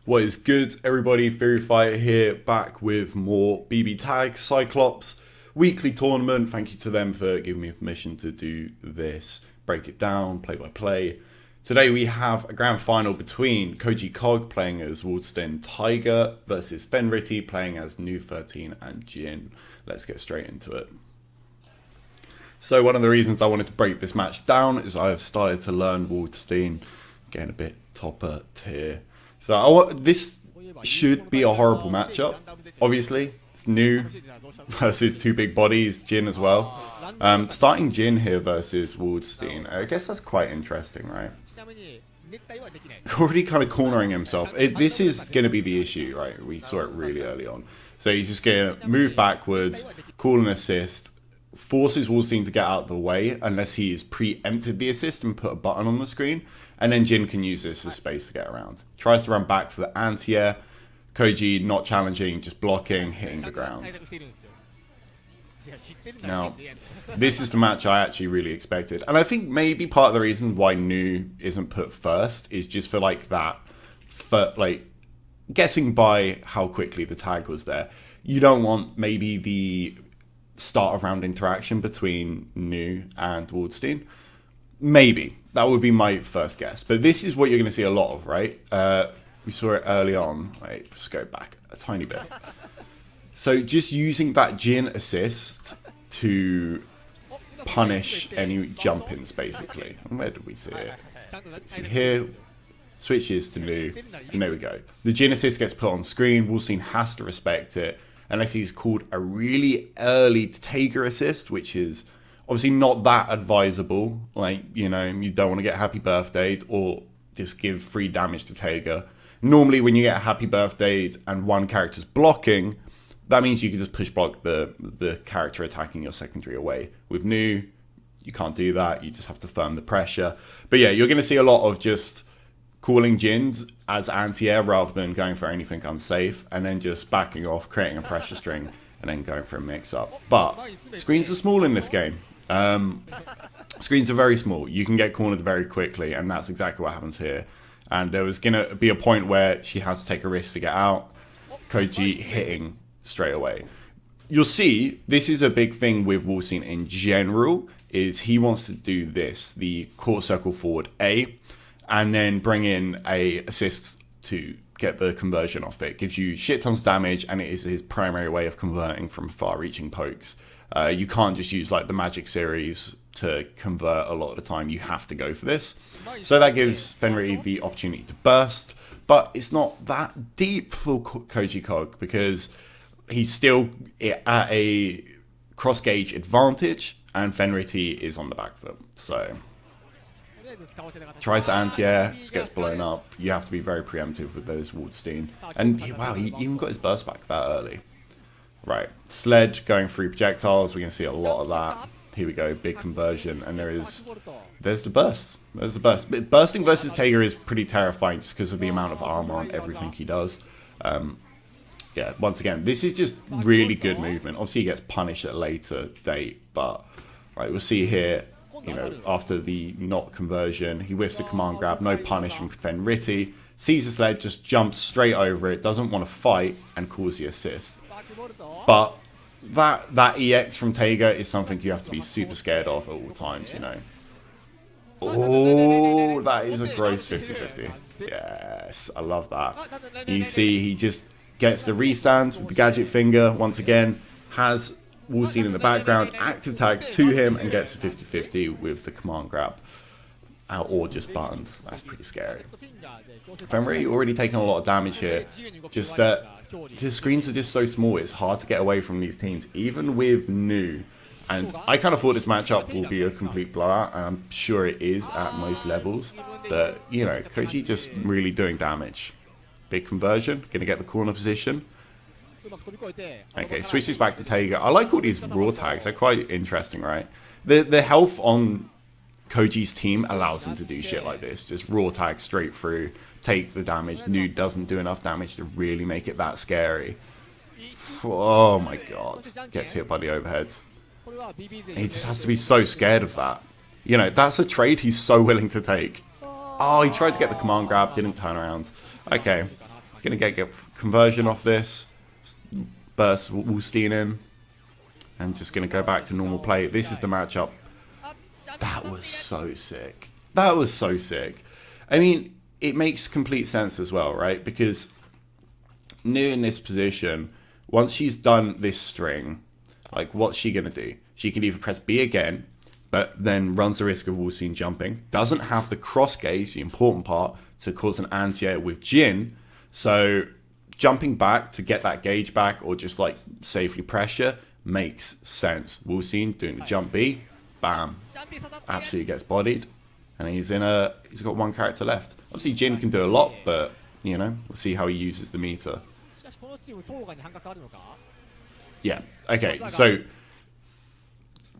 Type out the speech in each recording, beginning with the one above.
What is good, everybody? Fenritti here, back with more BBTAG Cyclops weekly tournament. Thank you to them for giving me permission to do this, break it down, play by play. Today we have a grand final between Koji KOG playing as Waldstein Tiger versus Fenritti playing as New 13 and Jin. Let's get straight into it. So one of the reasons I wanted to break this match down is I have started to learn Waldstein, getting a bit topper tier. So this should be a horrible matchup. Obviously, it's new versus two big bodies, Jin as well. Starting Jin here versus Waldstein, I guess that's quite interesting, right? Already kind of cornering himself. This is going to be the issue, right? We saw it really early on. So he's just going to move backwards, call an assist, forces Waldstein to get out of the way unless he has preempted the assist and put a button on the screen. And then Jin can use this as space to get around. Tries to run back for the anti-air. Koji not challenging, just blocking, hitting the ground. Now, this is the match I actually really expected. And I think maybe part of the reason why Nu isn't put first is just for like that, for like guessing by how quickly the tag was there. You don't want maybe the start of round interaction between Nu and Waldstein. Maybe. That would be my first guess. But this is what you're going to see a lot of, right? We saw it early on. Wait, let's go back a tiny bit. So just using that Jin assist to punish any jump-ins, basically. And where did we see it? So here, switches to Nu, and there we go. The Jin assist gets put on screen. Waldstein has to respect it, unless he's called a really early Tager assist, which is obviously not that advisable. Like, you know, you don't want to get happy birthday or just give free damage to Tager. Normally when you get a happy birthday and one character's blocking, that means you can just push block the character attacking your secondary away. With Nu, you can't do that. You just have to firm the pressure. But yeah, you're going to see a lot of just calling Jins as anti-air rather than going for anything unsafe, and then just backing off, creating a pressure string, and then going for a mix-up. But screens are small in this game. Screens are very small. You can get cornered very quickly, and that's exactly what happens here. And there was going to be a point where she has to take a risk to get out. Koji hitting straight away. You'll see, this is a big thing with Waldstein in general, is he wants to do this, the court circle forward A, and then bring in a assist to get the conversion off it. Gives you shit tons of damage, and it is his primary way of converting from far-reaching pokes. You can't just use like the Magic series to convert a lot of the time. You have to go for this. So that gives Fenritti the opportunity to burst, but it's not that deep for Koji KOG because he's still at a cross-gauge advantage, and Fenritti is on the back foot. So tries to anti-air, just gets blown up. You have to be very preemptive with those Waldstein. And wow, he even got his burst back that early. Right, sled going through projectiles. We're going to see a lot of that. Here we go, big conversion, and there's the burst. There's the burst. But bursting versus Tager is pretty terrifying just because of the amount of armor on everything he does. Yeah, once again, this is just really good movement. Obviously, he gets punished at a later date, but right, we'll see here. You know, after the not conversion, he whiffs the command grab, no punish from Fenritti. Sees the sled, just jumps straight over it, doesn't want to fight, and calls the assist. But that EX from Tager is something you have to be super scared of at all times, you know. Oh, that is a gross 50-50. Yes, I love that. You see, he just gets the restand with the gadget finger, once again, has Waldstein in the background, active tags to him, and gets a 50-50 with the command grab. Or just buttons. That's pretty scary. Fenritti already taking a lot of damage here. Just the screens are just so small, it's hard to get away from these teams, even with Nu. And I kind of thought this matchup will be a complete blowout, and I'm sure it is at most levels. But, you know, Koji just really doing damage. Big conversion, going to get the corner position. Okay, switches back to Tager. I like all these raw tags, they're quite interesting, right? The health on Koji's team allows him to do shit like this. Just raw tag straight through, take the damage. Nu doesn't do enough damage to really make it that scary. Oh my god. Gets hit by the overhead. He just has to be so scared of that. You know, that's a trade he's so willing to take. Oh, he tried to get the command grab, didn't turn around. Okay. Gonna get conversion off this. Burst Waldstein in. And just gonna go back to normal play. This is the matchup. That was so sick. That was so sick. I mean, it makes complete sense as well, right? Because Nu in this position, once she's done this string, like, what's she gonna do? She can either press B again, but then runs the risk of Waldstein jumping. Doesn't have the cross gauge, the important part, to cause an anti-air with Jin. So jumping back to get that gauge back or just like safely pressure makes sense. Waldstein doing the jump B, bam, absolutely gets bodied, and he's got one character left. Obviously Jin can do a lot, but you know, we'll see how he uses the meter. Yeah, okay, so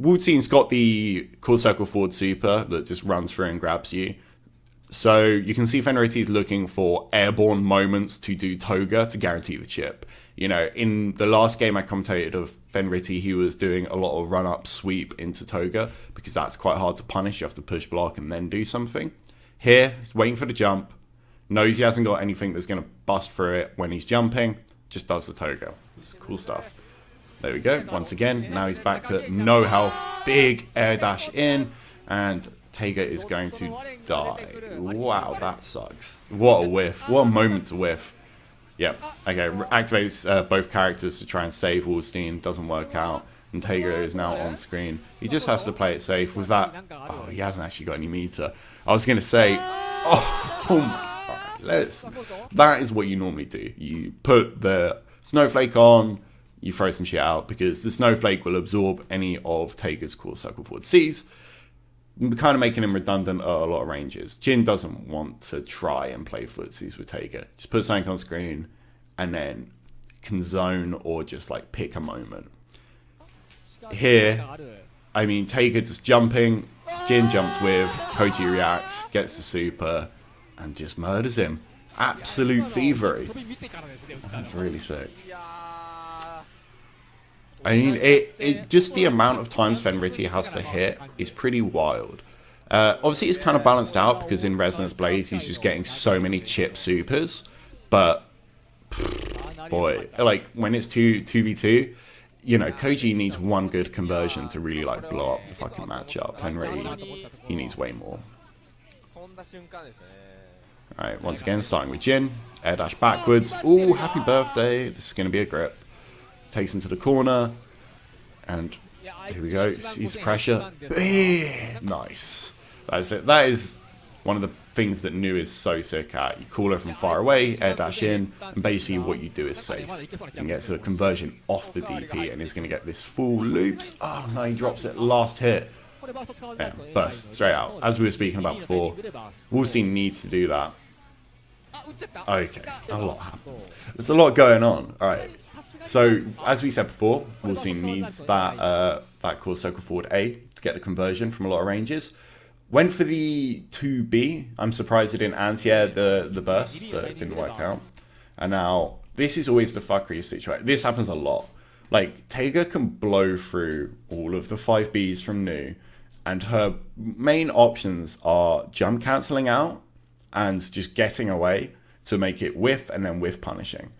Waldstein's got the core circle forward super that just runs through and grabs you. So you can see Fenritti is looking for airborne moments to do Toga to guarantee the chip. You know, in the last game I commentated of Fenritti, he was doing a lot of run-up sweep into Toga because that's quite hard to punish. You have to push block and then do something. Here, he's waiting for the jump. Knows he hasn't got anything that's going to bust through it when he's jumping. Just does the Toga. It's cool stuff. There we go. Once again, now he's back to no health. Big air dash in. And Tega is going to die. Wow, that sucks. What a whiff. What a moment to whiff. Yep. Okay, activates both characters to try and save Waldstein. Doesn't work out. And Tega is now on screen. He just has to play it safe with that. Oh, he hasn't actually got any meter. I was going to say, oh my. Alright, that is what you normally do. You put the snowflake on, you throw some shit out, because the snowflake will absorb any of Tega's core circle forward Cs, kind of making him redundant at a lot of ranges. Jin doesn't want to try and play footsies with Tega. Just put something on screen and then can zone or just like pick a moment. Here, I mean, Tega just jumping, Jin jumps with, Koji reacts, gets the super, and just murders him. Absolute thievery. That's really sick. I mean, it just the amount of times Fenritti has to hit is pretty wild. Obviously, it's kind of balanced out because in Resonance Blades, he's just getting so many chip supers. But, boy, like, when it's 2v2, you know, Koji needs one good conversion to really, like, blow up the fucking matchup. Fenritti, he needs way more. Alright, once again, starting with Jin. Air dash backwards. Ooh, happy birthday. This is going to be a grip. Takes him to the corner. And here we go. Sees the pressure. Nice. That is it. That is one of the things that Nu is so sick at. You call her from far away, air dash in, and basically what you do is safe. You can get to the conversion off the DP, and he's going to get this full loops. Oh no, he drops it. Last hit. Yeah, burst straight out. As we were speaking about before, Waldstein needs to do that. Okay, a lot happened. There's a lot going on. Alright. So, as we said before, Waldstein needs that core circle forward A to get the conversion from a lot of ranges. Went for the 2B. I'm surprised it didn't anti-air the burst, but it didn't work out. And now, this is always the fuckery situation. This happens a lot. Like, Tega can blow through all of the 5Bs from Nu, and her main options are jump cancelling out and just getting away to make it whiff and then whiff punishing.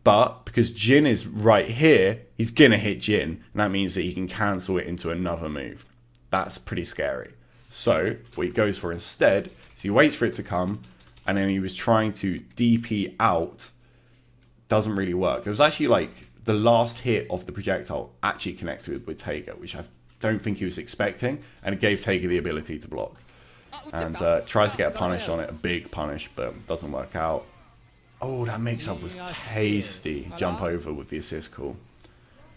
But because Jin is right here, he's going to hit Jin. And that means that he can cancel it into another move. That's pretty scary. So what he goes for instead is he waits for it to come. And then he was trying to DP out. Doesn't really work. It was actually like the last hit of the projectile actually connected with Tega, which I don't think he was expecting. And it gave Tega the ability to block. And tries to get a punish on it. A big punish, but doesn't work out. Oh, that mix-up was tasty. Jump over with the assist call.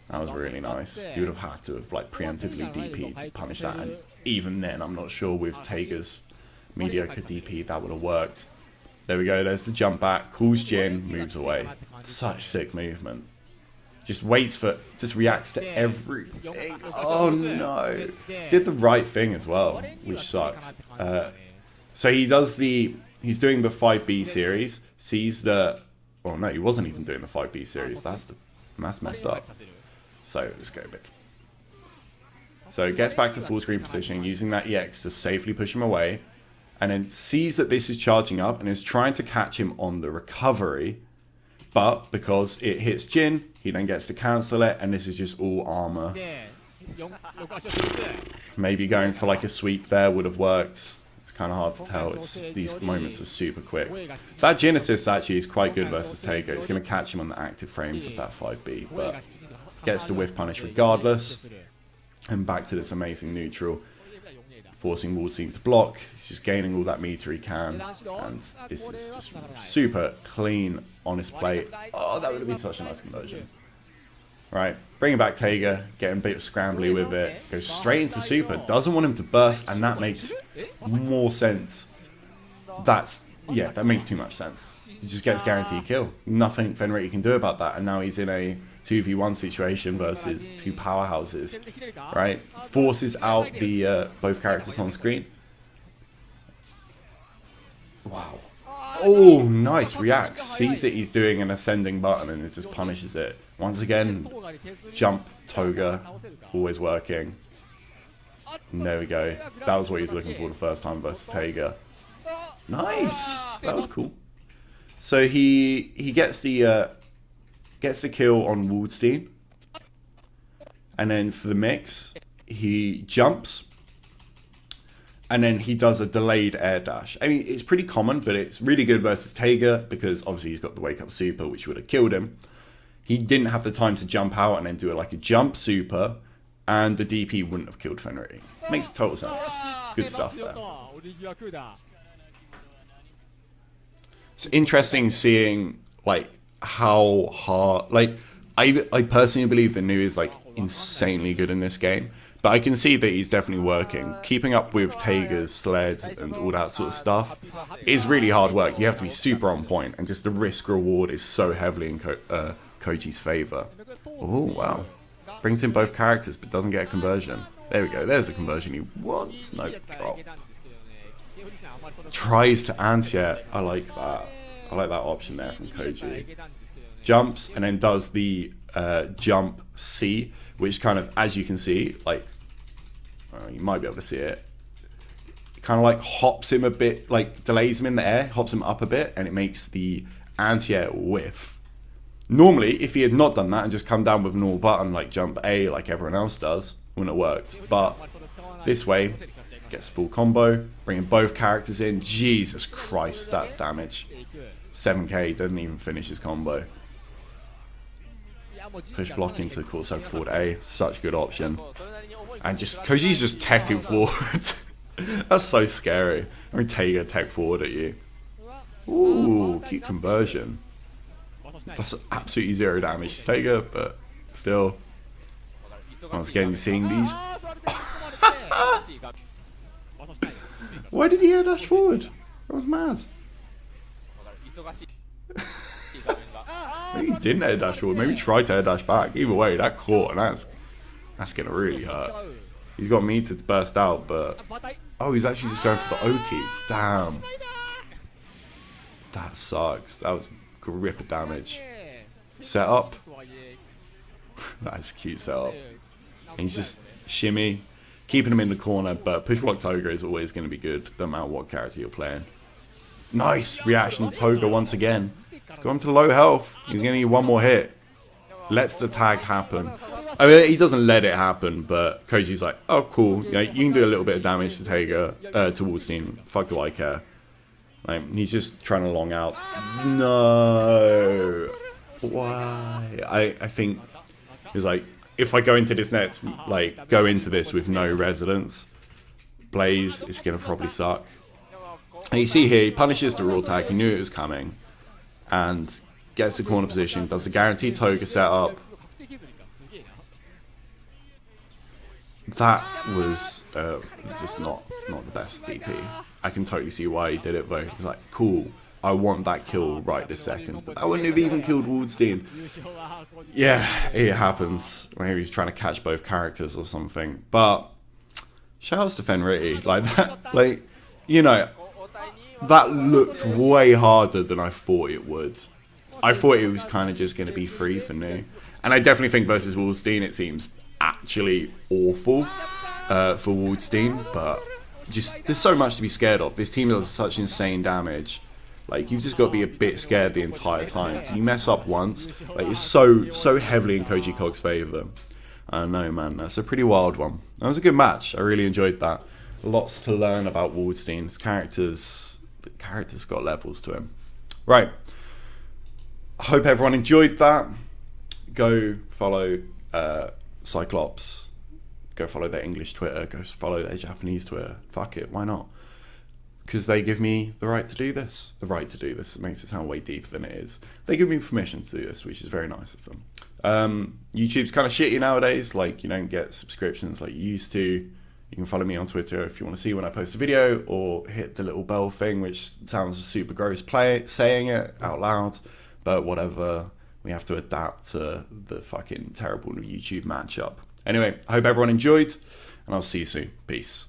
That was really nice. You would have had to have like preemptively DP'd to punish that. And even then, I'm not sure with Tega's mediocre DP that would have worked. There we go. There's the jump back. Calls Jin. Moves away. Such sick movement. Just waits for... Just reacts to everything. Oh, no. Did the right thing as well, which sucks. So he does the... He's doing the 5B series. Sees the... Oh, no, he wasn't even doing the 5B series. That's messed up. So, let's go a bit. So, gets back to full screen positioning, using that EX to safely push him away. And then sees that this is charging up and is trying to catch him on the recovery. But because it hits Jin, he then gets to cancel it, and this is just all armor. Maybe going for like a sweep there would have worked. It's kind of hard to tell. These moments are super quick. That Jin assist actually is quite good versus Taiga. It's going to catch him on the active frames of that 5B, but gets the whiff punish regardless. And back to this amazing neutral, forcing Waldstein to block. He's just gaining all that meter he can, and this is just super clean, honest play. Oh, that would have been such a nice conversion. Right, bringing back Taiga, getting a bit scrambly with it, goes straight into super, doesn't want him to burst, and that makes more sense. Yeah, that makes too much sense. He just gets guaranteed kill. Nothing Fenritti can do about that, and now he's in a 2v1 situation versus two powerhouses, right? Forces out the both characters on screen. Wow. Oh, nice. Reacts. Sees that he's doing an ascending button and it just punishes it. Once again, jump, Toga, always working. And there we go. That was what he was looking for the first time versus Taiga. Nice. That was cool. So he gets the kill on Waldstein, and then for the mix, he jumps, and then he does a delayed air dash. I mean, it's pretty common, but it's really good versus Taiga because obviously he's got the wake up super, which would have killed him. He didn't have the time to jump out and then do it like a jump super, and the DP wouldn't have killed Fenritti. Makes total sense. Good stuff there. It's interesting seeing like how hard, like I personally believe that Nu is like insanely good in this game, but I can see that he's definitely working. Keeping up with Taiga's sled and all that sort of stuff is really hard work. You have to be super on point, and just the risk reward is so heavily in Koji's favor. Oh wow, brings in both characters but doesn't get a conversion. There we go, there's a conversion he wants. No drop. Tries to anti-air. I like that. I like that option there from Koji. Jumps and then does the jump C, which kind of, as you can see, like you might be able to see it, kind of like hops him a bit, like delays him in the air, hops him up a bit, and it makes the anti-air whiff. Normally, if he had not done that and just come down with a normal button like jump A like everyone else does, wouldn't have worked. But this way, gets full combo, bringing both characters in. Jesus Christ, that's damage. 7k, doesn't even finish his combo. Push block into the core soak forward A, such a good option. And just, Koji's just teching forward. That's so scary. I mean, Taiga tech forward at you. Ooh, cute conversion. That's absolutely zero damage to Taiga, but still. Once again, seeing these. Why did he air dash forward? That was mad. Maybe he didn't air dash forward. Maybe he tried to air dash back. Either way, that caught, and that's gonna really hurt. He's got meter to burst out, but oh, he's actually just going for the Oki. Damn. That sucks. That was grip of damage. Set up. That's a cute setup. And he's just shimmy, keeping him in the corner, but push block Toga is always going to be good, no matter what character you're playing. Nice reaction to Toga once again. He's gone to low health. He's going to need one more hit. Lets the tag happen. I mean, he doesn't let it happen, but Koji's like, oh, cool. You know, you can do a little bit of damage to Taiga, to Waldstein. Fuck do I care? Like, he's just trying to long out. No. Why? I think he's like, if I go into this next, like, go into this with no resonance, Blaze is going to probably suck. And you see here, he punishes the raw tag. He knew it was coming. And gets the corner position, does the guaranteed Toga setup. That was just not the best DP. I can totally see why he did it though. He's like, cool, I want that kill right this second. But that wouldn't have even killed Waldstein. Yeah, it happens. Maybe he's trying to catch both characters or something. But shoutouts to Fenritti. Like that, like, you know, that looked way harder than I thought it would. I thought it was kind of just going to be free for Nu. And I definitely think versus Waldstein it seems actually awful for Waldstein. But just, there's so much to be scared of. This team does such insane damage. Like, you've just got to be a bit scared the entire time. You mess up once, like, it's so heavily in Koji KOG's favour. I don't know, man. That's a pretty wild one. That was a good match. I really enjoyed that. Lots to learn about Waldstein. The character's got levels to him. Right. I hope everyone enjoyed that. Go follow Cyclops. Go follow their English Twitter. Go follow their Japanese Twitter. Fuck it, why not? Because they give me the right to do this. The right to do this. It makes it sound way deeper than it is. They give me permission to do this, which is very nice of them. YouTube's kind of shitty nowadays. Like, you don't get subscriptions like you used to. You can follow me on Twitter if you want to see when I post a video, or hit the little bell thing, which sounds super gross saying it out loud. But whatever, we have to adapt to the fucking terrible YouTube matchup. Anyway, I hope everyone enjoyed, and I'll see you soon. Peace.